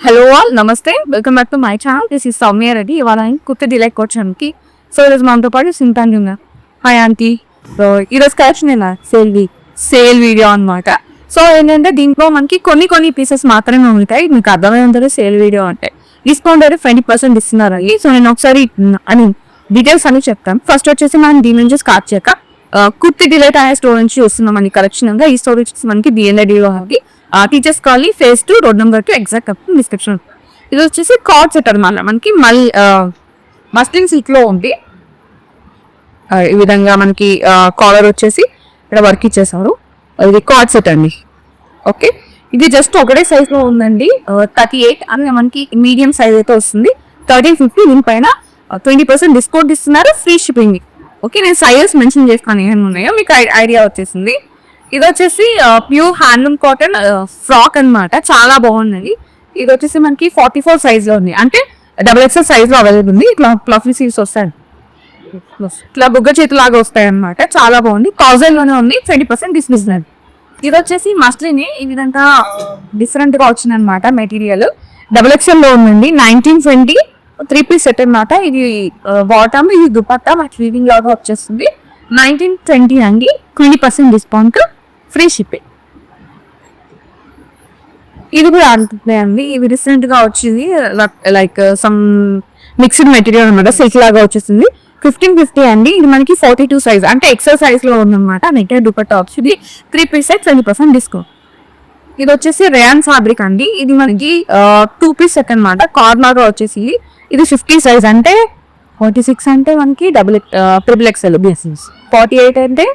Hello all నమస్తే, welcome back to my channel. This is Soumya Reddy. ఇవాళ kurti డిలైక్ వచ్చానికి. So ఈరోజు మనతో పాటు సింతాన్ ఉన్నా. Hi aunty. సో ఈరోజు కలెక్షన్ ఏనా సేల్ వీడియో అనమాట. సో ఏంటంటే దీంట్లో మనకి కొన్ని పీసెస్ మాత్రమే ఉంటాయి. మీకు అర్థమై ఉంటుంది సేల్ వీడియో అంటే. డిస్కౌంట్ అయితే 20% ఇస్తున్నారు. సో నేను ఒకసారి డీటెయిల్స్ అని చెప్తాను. ఫస్ట్ వచ్చేసి మనం దీని నుంచి స్టార్ట్ చేయక కుర్తి డిలైట్ అనే స్టోర్ నుంచి వస్తున్నాం మనకి కలెక్షన్ అంతా. ఈ స్టోర్ వచ్చేసి మనకి బిఎన్ఐడిలో ఉంది. Teachers colony phase 2 road number 2 exact description. ఇది వచ్చేసి కార్డ్ సెట్ అనమాట. మనకి మస్లిన్ సిల్క్ లో ఉంది. ఈ విధంగా మనకి కాలర్ వచ్చేసి ఇక్కడ వర్క్ ఇచ్చేసారు. ఇది కార్డ్ సెట్ అండి. ఓకే, ఇది జస్ట్ ఒకటే సైజ్ లో ఉందండి. 38 అని మనకి మీడియం సైజ్ అయితే వస్తుంది. 1350 దీనిపైన 20% డిస్కౌంట్ ఇస్తున్నారు, ఫ్రీ షిప్పింగ్. ఓకే, నేను సైజెస్ మెన్షన్ చేస్తాను ఏమేమి ఉన్నాయో మీకు ఐడియా వచ్చేసింది. ఇది వచ్చేసి ప్యూర్ హ్యాండ్లూమ్ కాటన్ ఫ్రాక్ అనమాట. చాలా బాగుంది. ఇది వచ్చేసి మనకి 44 సైజ్ లో ఉంది. అంటే XXL సైజ్ లో అవైలబుల్ ఉంది. ఇట్లా ఫ్లఫీ సీవ్స్ వస్తాయి, ఇట్లా బుగ్గ చేతులాగా వస్తాయి అనమాట. చాలా బాగుంది. 1000 లోనే ఉంది. 20% డిస్కౌంట్. ఇది వచ్చేసి మస్లిన్ ఈ విధంగా డిఫరెంట్ గా వచ్చింది అనమాట. మెటీరియల్ XXL లో ఉందండి. 1920 3 పీస్ సెట్ అనమాట. ఇది బాటమ్, ఇది దుపట్టా మనకి వీవింగ్ లాగా వచ్చేస్తుంది. 1920 అండి. 20% డిస్కౌంట్, ఫ్రీ షిప్పింగ్. ఇది కూడా అండి. ఇవి రీసెంట్ గా వచ్చింది. లైక్ సమ్ మిక్స్డ్ మెటీరియల్ అనమాట. సిల్క్ లాగా వచ్చేసింది. 1550 అండి. ఇది మనకి 42 సైజ్ అంటే ఎక్సెల్ సైజ్ లో ఉందన్నమాట. నెక్ దుపట్టా వచ్చింది. 3 పీస్ సెట్ 20% డిస్కౌంట్. ఇది వచ్చేసి రేయాన్ ఫ్యాబ్రిక్ అండి. ఇది మనకి 2 పీస్ సెట్ అనమాట. కార్నర్ గా వచ్చేసి ఇది 50 సైజ్ అంటే 46 అంటే మనకి XXL, 48 అంటే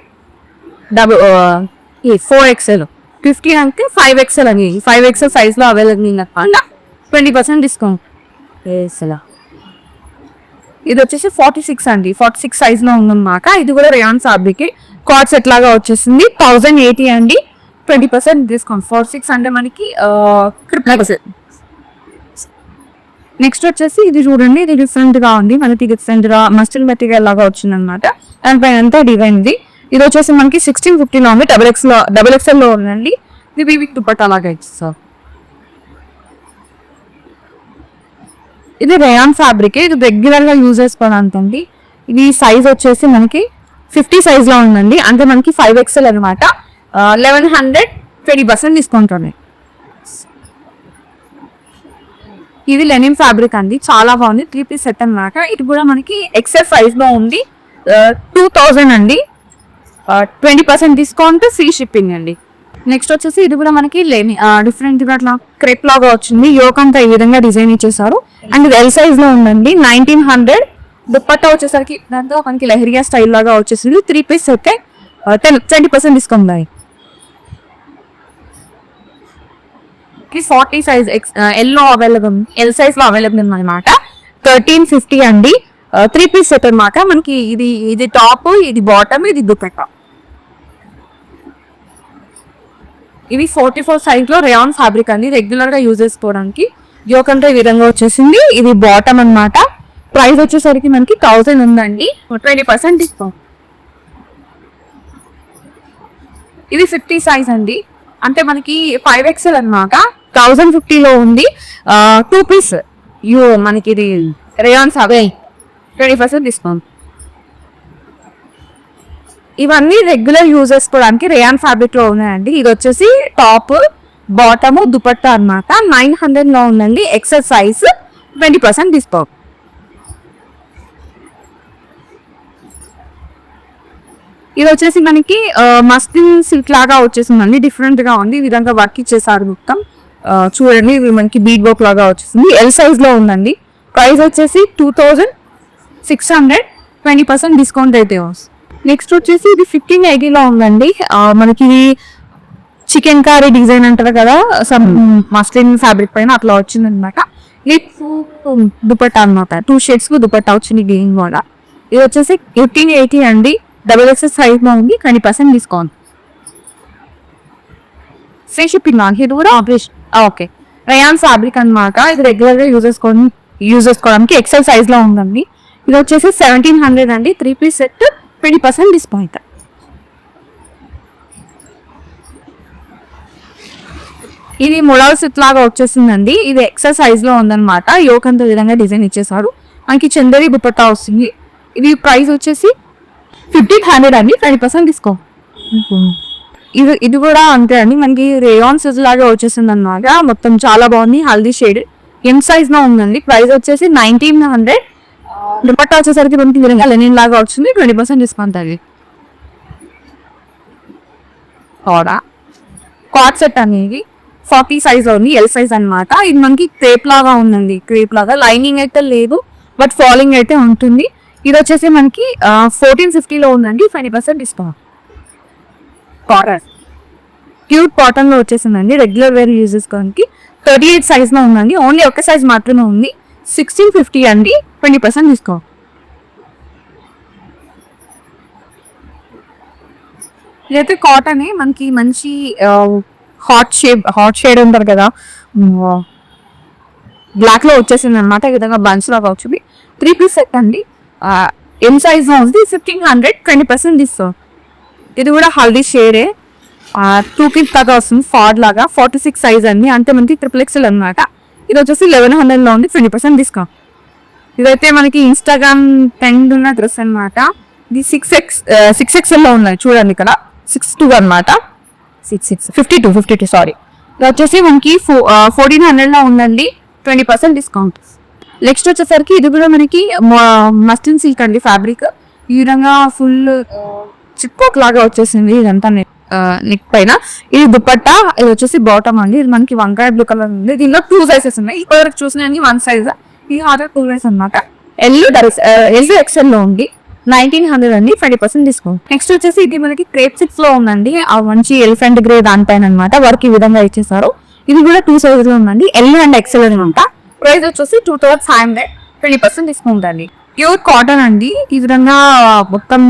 4XL, 50 అంటే 5XL అని 5XL సైజ్ లో అవైలబుల్ అనమాట. 20% డిస్కౌంట్. ఇది వచ్చేసి 46 అండి. 46 సైజ్ లో ఉందన్నమాట. ఇది కూడా రేయాన్ ఫ్యాబ్రిక్ కార్డ్ సెట్ లాగా వచ్చేసింది. 1080 అండి. 20% డిస్కౌంట్. 46 అంటే మనకి నెక్స్ట్ వచ్చేసి ఇది చూడండి. ఇది డిఫరెంట్ గా ఉంది. మనకి డిఫరెంట్ గా మస్టర్డ్ మెటీరియల్ లాగా వచ్చింది అనమాట. దానిపైన అంతా డిజైన్ ఇది. ఇది వచ్చేసి మనకి 1650 లో ఉంది. XXL లో ఉందండి. ఇది వీవింగ్ దుపట్టా లాగా ఇచ్చేస్తారు. ఇది రేయాన్ ఫ్యాబ్రిక్. ఇది రెగ్యులర్ గా యూజ్ చేసుకోవడానికి. ఇది సైజ్ వచ్చేసి మనకి 50 సైజ్ లో ఉందండి. అంటే మనకి 5XL అనమాట. 1100, 20% డిస్కౌంట్ ఉన్నాయి. ఇది లెనిన్ ఫ్యాబ్రిక్ అండి. చాలా బాగుంది. 3 పీస్ సెట్ అనమాట. ఇది కూడా మనకి XL సైజ్ లో ఉంది. 2000 అండి. 20% డిస్కౌంట్, ఫ్రీ షిప్పింగ్ అండి. నెక్స్ట్ వచ్చేసి ఇది కూడా మనకి డిఫరెంట్ గా అట్లా క్రేప్ లాగా వచ్చింది. యోక్ అంతా ఈ విధంగా డిజైన్ ఇచ్చేసారు. అండ్ ఇది ఎల్ సైజ్ లో ఉందండి. 1900. దుపట్టా వచ్చేసరికి దాంతో మనకి లెహరియా స్టైల్ లాగా వచ్చేసింది. 3 పీస్ సెట్ 20% డిస్కౌంట్ అయ్యి 40 size yellow available, L size లో అవైలబుల్ అనమాట. 1350 అండి. 3 పీస్ సెట్ అనమాట. మనకి ఇది టాప్, ఇది బాటమ్, ఇది దుపట్టా. ఇవి 44 సైజ్ లో రేయాన్ ఫ్యాబ్రిక్ అండి. రెగ్యులర్ గా యూజ్ చేసుకోవడానికి. యోకంటే ఈ విధంగా వచ్చేసింది. ఇది బాటమ్ అనమాట. ప్రైస్ వచ్చేసరికి మనకి 1000 ఉందండి. 20% డిస్కౌంట్. ఇది 50 సైజ్ అండి. అంటే మనకి 5XL అనమాట. 1050 లో ఉంది. 2 పీస్ మనకి ఇది రేయాన్ ఫ్యాబ్రిక్. 20% డిస్కౌంట్. ఇవన్నీ రెగ్యులర్ యూజ్ చేసుకోవడానికి రేయాన్ ఫ్యాబ్రిక్ లో ఉన్నాయండి. ఇది వచ్చేసి టాప్, బాటమ్, దుపట్టా అనమాట. 900 లో ఉందండి. XL size, 20% discount. ఇది వచ్చేసి మనకి మస్లిన్ సిల్క్ లాగా వచ్చేసిందండి. డిఫరెంట్ గా ఉంది. ఈ విధంగా వర్క్ ఇచ్చేసారు మొత్తం. చూడండి, ఇది మనకి బీడ్ వర్క్ లాగా వచ్చేసింది. ఎల్ సైజ్ లో ఉందండి. ప్రైస్ వచ్చేసి 2600, 20% డిస్కౌంట్ అయితే వస్తుంది. నెక్స్ట్ వచ్చేసి ఇది 1580 లో ఉందండి. మనకి చికెన్ కర్రీ డిజైన్ అంటారు కదా, సమ్ మస్లిన్ ఫ్యాబ్రిక్ పైన అట్లా వచ్చింది అనమాట. ఇది దుపట్టా అనమాట. 2 షేడ్స్ కు దుపట్టా వచ్చింది గ్రీన్ కూడా. ఇది వచ్చేసి 1580 అండి. XXL సైజ్ లో ఉంది. 20% డిస్కౌంట్, ఫ్రీ షిప్పింగ్. ఇది కూడా ఓకే. రేయాన్ ఫ్యాబ్రిక్ అనమాట. ఇది రెగ్యులర్ గా యూజ్ చేసుకోవడానికి XL సైజ్ లో ఉందండి. ఇది వచ్చేసి 1700 అండి. 3 పీస్ సెట్ 20% డిస్కౌంట్. ఇది మొడల్ సిట్ లాగా వచ్చేసిందండి. ఇది ఎక్సర్సైజ్ లో ఉందన్నమాట. యోక్ అంత విధంగా డిజైన్ ఇచ్చేసారు. మనకి చందేరి దుపట్టా వస్తుంది. ఇది ప్రైస్ వచ్చేసి 1500 అండి. 20% డిస్కౌంట్. ఇది కూడా అంతే అండి. మనకి రేయాన్ సిజ్ లాగా వచ్చేసింది అనమాట. మొత్తం చాలా బాగుంది. హల్దీ షేడ్ ఎం సైజ్ లో ఉందండి. ప్రైస్ వచ్చేసి 1900. దుపట్టా వచ్చేసరికి మనకి లెనిన్ లాగా వచ్చింది. 20% డిస్కౌంట్ అది. కాట్ సెట్ అనేది 40 సైజ్ ఉంది. ఎల్ సైజ్ అనమాట. ఇది మనకి క్రేప్ లాగా ఉందండి. క్రేప్ లాగా లైనింగ్ అయితే లేదు, బట్ ఫాలింగ్ అయితే ఉంటుంది. ఇది వచ్చేసి మనకి 1450 లో ఉందండి. 20% డిస్కౌంట్. కాటన్ క్యూట్ కాటన్ లో వచ్చేసిందండి. రెగ్యులర్ వేర్ యూజ్ చేసుకోవడానికి 38 సైజ్ లో ఉందండి. ఓన్లీ ఒక సైజ్ మాత్రమే ఉంది. 1650 అండి. 20% డిస్కౌంట్. ఇదైతే కాటన్ మనకి మంచి హాట్ షేడ్ ఉంటారు కదా, బ్లాక్ లో వచ్చేసింది అనమాట. ఈ విధంగా బంచ్ లాగా వచ్చింది. 3 పీస్ సెట్ అండి. ఎం సైజ్ లో ఉంది. 1500. 20% డిస్కౌంట్. ఇది కూడా హల్దీ షేడే. 2 పీస్ దాకా వస్తుంది. ఫాడ్ లాగా 46 సైజ్ అండి. అంటే మనకి XXL అనమాట. ఇది వచ్చేసి 1100 లో ఉంది. 20% డిస్కౌంట్. ఇదైతే మనకి ఇన్స్టాగ్రామ్ ట్రెండ్ ఉన్న డ్రెస్ అనమాట. ఇది 6XL లో ఉన్నాయి చూడండి. ఇక్కడ 62 అనమాట. 52 సారీ. ఇది వచ్చేసి మనకి 1400 లో ఉందండి. 20% డిస్కౌంట్. నెక్స్ట్ వచ్చేసరికి ఇది కూడా మనకి మస్టిన్ సిల్క్ అండి. ఫ్యాబ్రిక్ ఈ విధంగా ఫుల్ చిప్పోక్ లాగా వచ్చేసింది. ఇదంతా నెక్ పైన. ఇది దుపట్టా. ఇది వచ్చేసి బాటమ్ అండి. ఇది మనకి వంకాయ బ్లూ కలర్ ఉంది. దీనిలో 2 సైజెస్ ఉన్నాయి. ఇప్పటివరకు చూసిన 1 సైజ్. ఈ ఆర్డర్ 2 సైజ్ అనమాట. ఎల్ ఎక్స్ఎల్ లో ఉంది. 1900 అండి. 20% డిస్కౌంట్. నెక్స్ట్ వచ్చేసి ఇది మనకి క్రేప్ సిక్స్ లో ఉందండి. ఆ మంచి ఎలిఫెంట్ గ్రే దానిపైన అనమాట. వర్క్ ఈ విధంగా ఇచ్చేసారు. ఇది కూడా 2 సైజ్ లో ఉందండి. ఎల్ అండ్ ఎక్స్ఎల్ అనమాట. ప్రైస్ వచ్చేసి 2500. 20% డిస్కౌంట్ అండి. ప్యూర్ కాటన్ అండి. ఈ విధంగా మొత్తం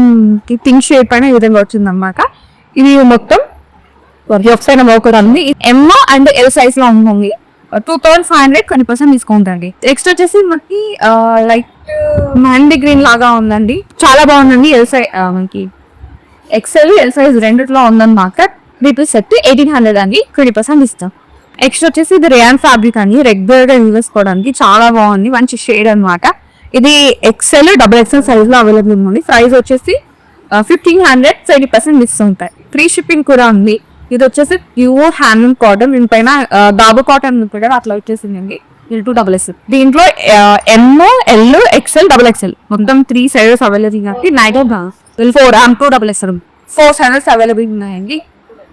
పింక్ షేడ్ పైన ఈ విధంగా వచ్చింది అనమాట. ఇది మొత్తం సైడ్ మోకరండి. ఎమ్ అండ్ ఎల్ సైజ్ లో ఉంటుంది. 2500. 20% డిస్కౌంట్ అండి. నెక్స్ట్ వచ్చేసి మనకి లైట్ మెహందీ గ్రీన్ లాగా ఉందండి. చాలా బాగుందండి. మనకి ఎక్స్ఎల్ ఎల్ సైజ్ రెండిట్లో ఉందన్నమాట. 3 పీస్ సెట్ 1800 అండి. 20% ఇస్తాం. నెక్స్ట్ వచ్చేసి ఇది రేయాన్ ఫ్యాబ్రిక్ అండి. రెగ్యులర్ గా యూజ్ చేసుకోవడానికి చాలా బాగుంది. మంచి షేడ్ అనమాట. ఇది XL XXL సైజ్ లో అవైలబుల్ ఉంది. ప్రైస్ వచ్చేసి 1500. 20% డిస్కౌంట్. ఫ్రీ షిప్పింగ్ కూడా ఉంది. ఇది వచ్చేసి ప్యూర్ హ్యాండ్లూమ్ కాటన్. దీనిపైన దాబు కాటన్ కూడా అట్లా వచ్చేసిందండి. 2XS. దీంట్లో ఎమ్, ఎల్, XL, XXL మొత్తం 3 సైజెస్ అవైలబుల్ ఉంది. 4 and 2XS 4 సైజెస్ అవైలబుల్ ఉన్నాయండి.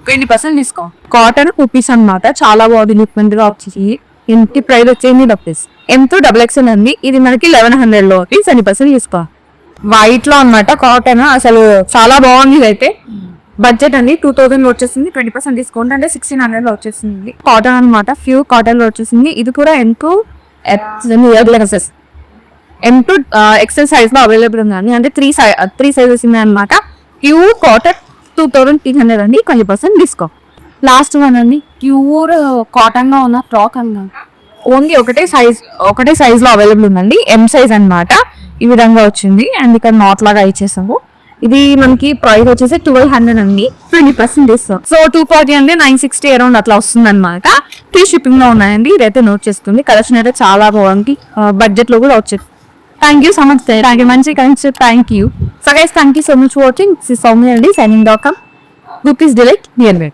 20% డిస్కౌంట్. కాటన్ 2 పీస్ అనమాట. చాలా బాగుంది. లిక్విడ్ గా వచ్చేసి ఇంటి ప్రైస్ వచ్చేది డబ్బేస్. M2 XXL అండి. ఇది మనకి 1100 లో 20% తీసుకో. వైట్ లో అనమాట కాటన్. అసలు చాలా బాగుంది. ఇదైతే బడ్జెట్ అండి. 2000 లో వచ్చేసింది. 20% డిస్కౌంట్ అంటే 1600 లో వచ్చేసింది. కాటన్ అనమాట. ప్యూర్ కాటన్ లో వచ్చేసింది. ఇది కూడా M2 XL సైజ్ లో అవైలబుల్ ఉందండి. అంటే 3 సైజెస్ ఉన్నాయి అనమాట. ప్యూర్ కాటన్ 2300 అండి. 20% డిస్కౌంట్. లాస్ట్ వన్ అండి. ప్యూర్ కాటన్ లో ఉన్న ఫ్రాక్ అన్నమాట. ఓన్లీ ఒకటే సైజ్ లో అవైలబుల్ ఉందండి. ఎం సైజ్ అనమాట. ఈ విధంగా వచ్చింది. అండ్ ఇక్కడ నాట్ లాగా ఇచ్చేసాము. ఇది మనకి ప్రైస్ వచ్చేసి 1200 అండి. 20% డిస్కౌంట్. సో 240 అండి. 960 అరౌండ్ అట్లా వస్తుంది అనమాట. ఫ్రీ షిప్పింగ్ లో ఉన్నాయండి. ఇదైతే నోట్ చేసుకుంది. కలెక్షన్ అయితే చాలా బాగుంది. బడ్జెట్ లో కూడా వచ్చేది. Thank you so much. Thank you, Manchi. Thank you. So guys, thank you so much for watching. This is Soumya Reddy signing.com. Please delete near me.